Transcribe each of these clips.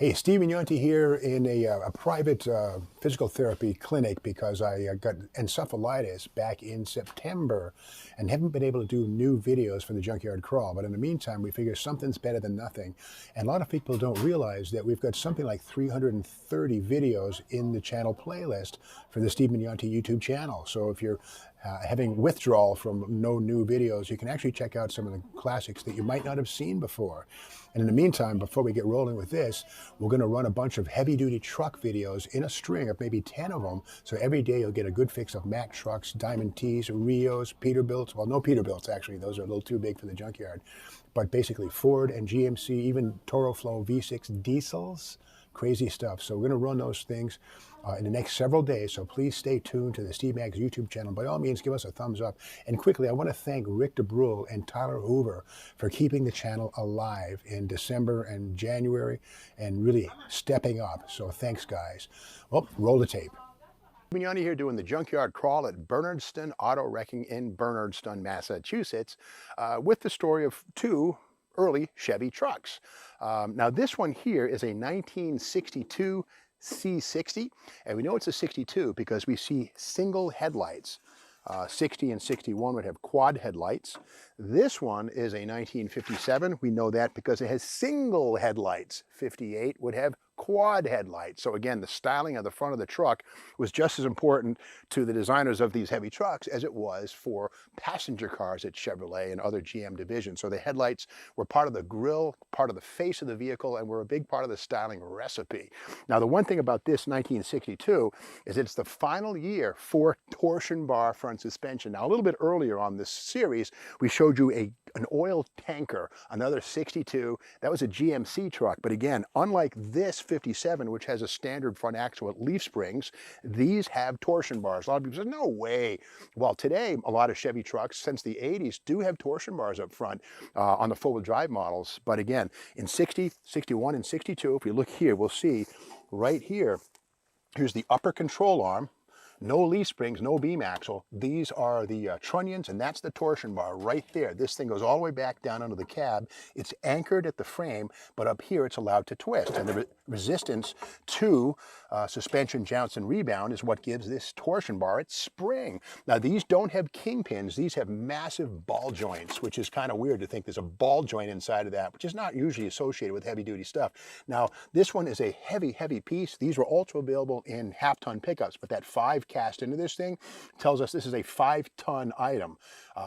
Hey, Steve Yonti here in a private physical therapy clinic because I got encephalitis back in September and haven't been able to do new videos for the Junkyard Crawl. But in the meantime, we figure something's better than nothing. And a lot of people don't realize that we've got something like 330 videos in the channel playlist for the Steve Yonti YouTube channel. So if you're having withdrawal from no new videos, you can actually check out some of the classics that you might not have seen before. And in the meantime, before we get rolling with this, we're going to run a bunch of heavy-duty truck videos in a string of maybe 10 of them. So every day you'll get a good fix of Mack trucks, Diamond T's, Rios, Peterbilts. Well, no Peterbilts, actually. Those are a little too big for the junkyard. But basically Ford and GMC, even Toro Flow V6 diesels. Crazy stuff. So we're going to run those things in the next several days. So please stay tuned to the Steve Maggs YouTube channel. By all means, give us a thumbs up. And quickly, I want to thank Rick DeBrule and Tyler Hoover for keeping the channel alive in December and January and really stepping up. So thanks, guys. Well, roll the tape. Yonti here doing the Junkyard Crawl at Bernardston Auto Wrecking in Bernardston, Massachusetts, with the story of two early Chevy trucks. Now this one here is a 1962 C60, and we know it's a 62 because we see single headlights. 60 and 61 would have quad headlights. This one is a 1957. We know that because it has single headlights. 58 would have quad headlights. So again, the styling of the front of the truck was just as important to the designers of these heavy trucks as it was for passenger cars at Chevrolet and other GM divisions. So the headlights were part of the grille, part of the face of the vehicle, and were a big part of the styling recipe. Now, the one thing about this 1962 is it's the final year for torsion bar front suspension. Now, a little bit earlier on this series, we showed you an oil tanker, another 62. That was a GMC truck, but again, unlike this 57, which has a standard front axle with leaf springs, these have torsion bars. A lot of people say, no way. Well, today, a lot of Chevy trucks since the 80s do have torsion bars up front on the four-wheel drive models. But again, in 60, 61, and 62, if we look here, we'll see right here, here's the upper control arm. No leaf springs, no beam axle. These are the trunnions, and that's the torsion bar right there. This thing goes all the way back down under the cab. It's anchored at the frame, but up here it's allowed to twist. And the resistance to suspension, jounce, and rebound is what gives this torsion bar its spring. Now, these don't have kingpins. These have massive ball joints, which is kind of weird to think there's a ball joint inside of that, which is not usually associated with heavy-duty stuff. Now, this one is a heavy, heavy piece. These were also available in half-ton pickups, but that 5 cast into this thing tells us this is a 5-ton item,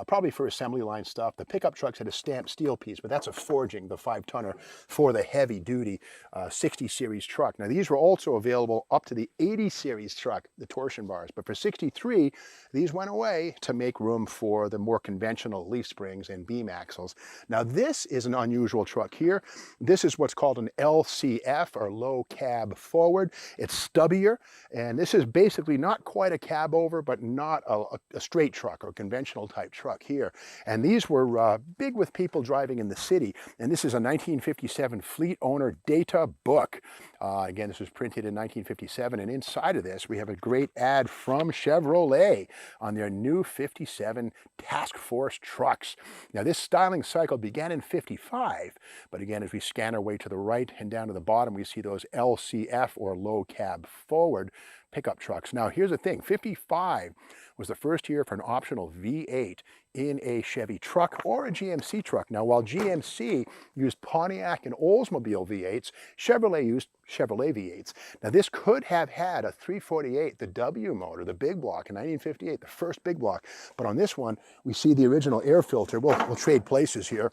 probably for assembly line stuff. The pickup trucks had a stamped steel piece, but that's a forging, the 5-tonner, for the heavy-duty 60 series truck. Now, these were also available up to the 80 series truck, the torsion bars, but for 63, these went away to make room for the more conventional leaf springs and beam axles. Now, this is an unusual truck here. This is what's called an LCF, or low cab forward. It's stubbier, and this is basically not quite a cab over, but not a straight truck or conventional type truck here. And these were big with people driving in the city. And this is a 1957 fleet owner data book. Again, this was printed in 1957. And inside of this, we have a great ad from Chevrolet on their new 57 Task Force trucks. Now, this styling cycle began in 55. But again, as we scan our way to the right and down to the bottom, we see those LCF, or low cab forward, pickup trucks. Now, here's the thing. 55 was the first year for an optional V8 in a Chevy truck or a GMC truck. Now, while GMC used Pontiac and Oldsmobile V8s, Chevrolet used Chevrolet V8s. Now, this could have had a 348, the W motor, the big block in 1958, the first big block. But on this one, we see the original air filter. We'll trade places here.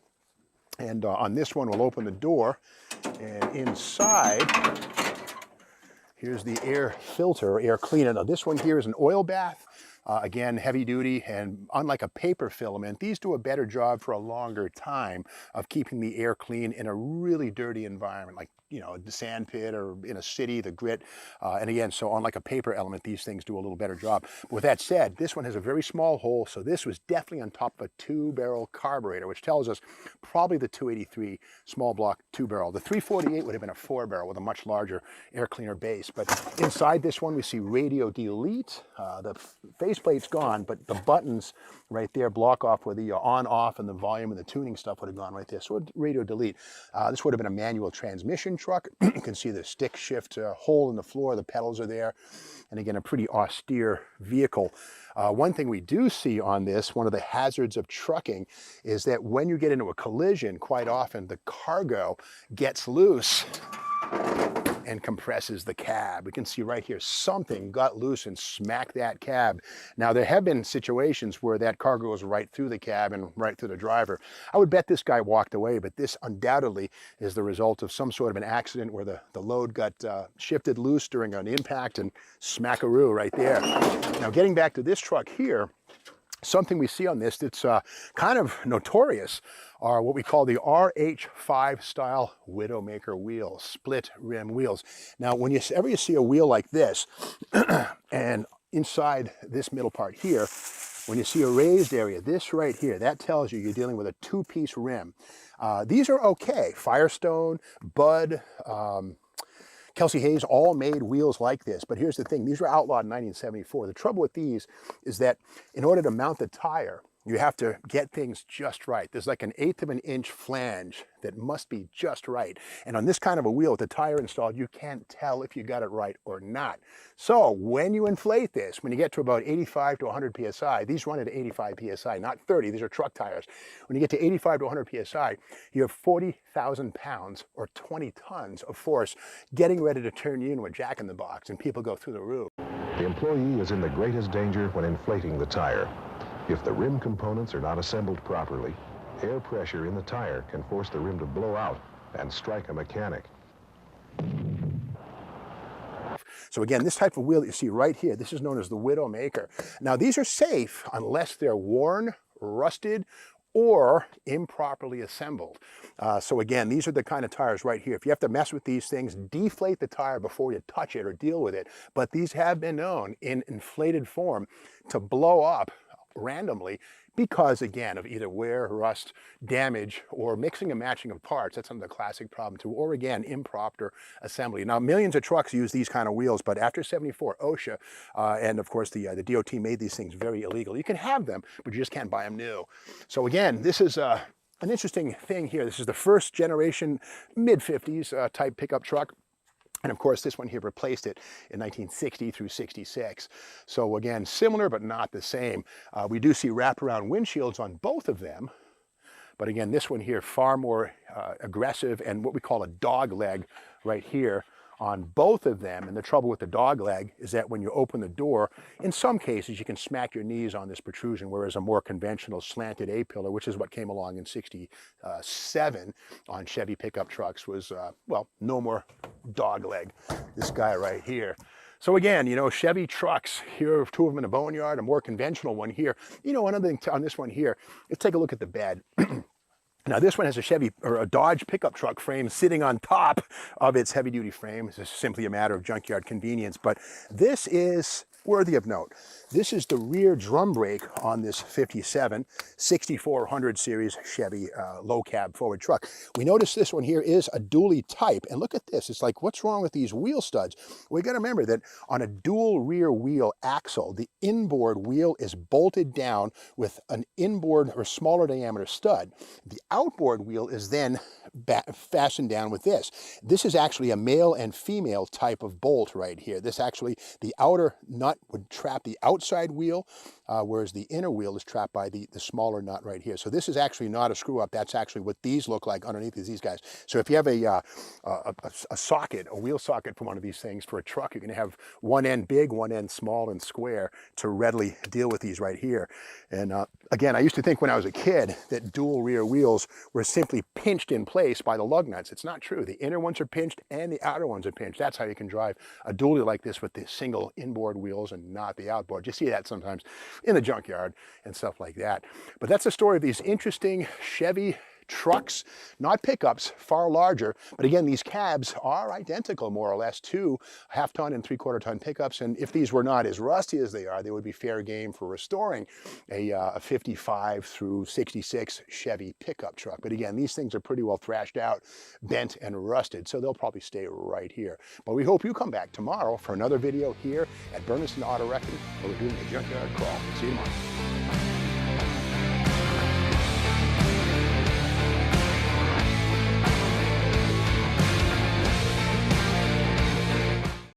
And on this one, we'll open the door, and inside, here's the air filter, air cleaner. Now, this one here is an oil bath. Again, heavy duty, and unlike a paper filament, these do a better job for a longer time of keeping the air clean in a really dirty environment, like, you know, the sand pit or in a city, the grit. And again, so unlike a paper element, these things do a little better job. But with that said, this one has a very small hole, so this was definitely on top of a 2-barrel carburetor, which tells us probably the 283 small block 2-barrel. The 348 would have been a 4-barrel with a much larger air cleaner base. But inside this one, we see radio delete. The faceplate's gone, but the buttons right there block off where the on-off and the volume and the tuning stuff would have gone right there. So radio delete. This would have been a manual transmission truck. You can see the stick shift hole in the floor, the pedals are there. And again, a pretty austere vehicle. One thing we do see on this, one of the hazards of trucking, is that when you get into a collision, quite often the cargo gets loose and compresses the cab. We can see right here, something got loose and smacked that cab. Now, there have been situations where that cargo goes right through the cab and right through the driver. I would bet this guy walked away, but this undoubtedly is the result of some sort of an accident where the load got shifted loose during an impact and smackaroo right there. Now, getting back to this truck here, something we see on this that's kind of notorious are what we call the RH5 style Widowmaker wheels, split rim wheels. Now, when you see a wheel like this, and inside this middle part here, when you see a raised area, this right here, that tells you you're dealing with a two-piece rim. These are okay. Firestone, Bud, Kelsey Hayes all made wheels like this, but here's the thing, these were outlawed in 1974. The trouble with these is that in order to mount the tire, you have to get things just right. There's like an 1/8 of an inch flange that must be just right. And on this kind of a wheel with the tire installed, you can't tell if you got it right or not. So when you inflate this, when you get to about 85 to 100 PSI, these run at 85 PSI, not 30, these are truck tires. When you get to 85 to 100 PSI, you have 40,000 pounds or 20 tons of force getting ready to turn you into a jack-in-the-box, and people go through the roof. The employee is in the greatest danger when inflating the tire. If the rim components are not assembled properly, air pressure in the tire can force the rim to blow out and strike a mechanic. So again, this type of wheel that you see right here, this is known as the Widowmaker. Now, these are safe unless they're worn, rusted, or improperly assembled. So again, these are the kind of tires right here. If you have to mess with these things, deflate the tire before you touch it or deal with it. But these have been known in inflated form to blow up randomly because, again, of either wear, rust, damage, or mixing and matching of parts. That's another classic problem too, or again, improper assembly. Now, millions of trucks use these kind of wheels, but after '74, OSHA and of course the DOT made these things very illegal. You can have them, but you just can't buy them new. So again, this is an interesting thing here. This is the first generation mid-50s type pickup truck. And of course, this one here replaced it in 1960 through 66. So again, similar, but not the same. We do see wraparound windshields on both of them. But again, this one here, far more aggressive, and what we call a dog leg right here on both of them. And the trouble with the dog leg is that when you open the door, in some cases you can smack your knees on this protrusion, whereas a more conventional slanted A-pillar, which is what came along in 67 on Chevy pickup trucks, was, well, no more dog leg. This guy right here. So again, you know, Chevy trucks, here are two of them in a boneyard, a more conventional one here. You know, another thing on this one here, let's take a look at the bed. Now, this one has a Chevy or a Dodge pickup truck frame sitting on top of its heavy-duty frame. It's just simply a matter of junkyard convenience, but this is worthy of note. This is the rear drum brake on this 57 6400 series Chevy low cab forward truck. We notice this one here is a dually type, and look at this. It's like, what's wrong with these wheel studs? We got to remember that on a dual rear wheel axle, the inboard wheel is bolted down with an inboard or smaller diameter stud. The outboard wheel is then fastened down with this. This is actually a male and female type of bolt right here. This actually, the outer nut would trap the outside wheel, whereas the inner wheel is trapped by the smaller nut right here. So this is actually not a screw up. That's actually what these look like underneath these guys. So if you have a socket, a wheel socket for one of these things for a truck, you're going to have one end big, one end small and square to readily deal with these right here. And again, I used to think when I was a kid that dual rear wheels were simply pinched in place by the lug nuts. It's not true. The inner ones are pinched and the outer ones are pinched. That's how you can drive a dually like this with the single inboard wheels and not the outboard. You see that sometimes in the junkyard and stuff like that. But that's the story of these interesting Chevy trucks, not pickups, far larger. But again, these cabs are identical more or less to half-ton and three-quarter-ton pickups. And if these were not as rusty as they are, they would be fair game for restoring a 55 through 66 Chevy pickup truck. But again, these things are pretty well thrashed out, bent and rusted, so they'll probably stay right here. But we hope you come back tomorrow for another video here at Berniston Auto Wrecking, where we're doing a junkyard crawl. See you tomorrow.